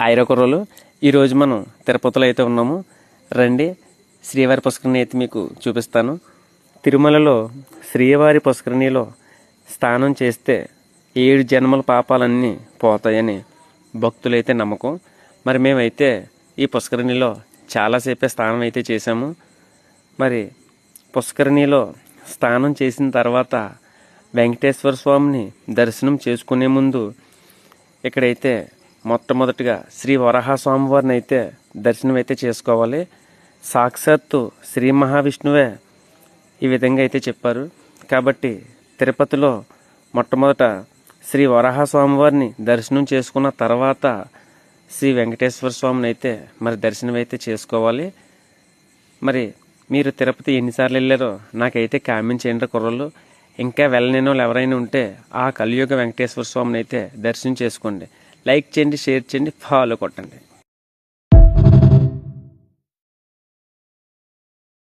ఐరకుర్రలు. ఈరోజు మనం తిరుపతిలో అయితే ఉన్నాము. రండి, శ్రీవారి పుష్కరిణి అయితే మీకు చూపిస్తాను. తిరుమలలో శ్రీవారి పుష్కరిణిలో స్నానం చేస్తే 7 జన్మల పాపాలన్నీ పోతాయని భక్తులైతే నమ్మకం. మరి మేమైతే ఈ పుష్కరిణిలో చాలాసేపే స్నానం అయితే చేశాము. మరి పుష్కరిణిలో స్నానం చేసిన తర్వాత వెంకటేశ్వర స్వామిని దర్శనం చేసుకునే ముందు ఇక్కడైతే మొట్టమొదటిగా శ్రీ వరాహ స్వామివారిని అయితే దర్శనం అయితే చేసుకోవాలి. సాక్షాత్తు శ్రీ మహావిష్ణువే ఈ విధంగా అయితే చెప్పారు. కాబట్టి తిరుపతిలో మొట్టమొదట శ్రీ వరాహ స్వామివారిని దర్శనం చేసుకున్న తర్వాత శ్రీ వెంకటేశ్వర స్వామిని అయితే మరి దర్శనం అయితే చేసుకోవాలి. మరి మీరు తిరుపతి ఎన్నిసార్లు వెళ్ళారో నాకైతే కామెంట్ చేయండి కుర్రలు. ఇంకా వెళ్ళలేని వాళ్ళు ఎవరైనా ఉంటే ఆ కలియుగ వెంకటేశ్వర స్వామిని అయితే దర్శనం చేసుకోండి. లైక్ చేయండి, షేర్ చేయండి, ఫాలో కొట్టండి.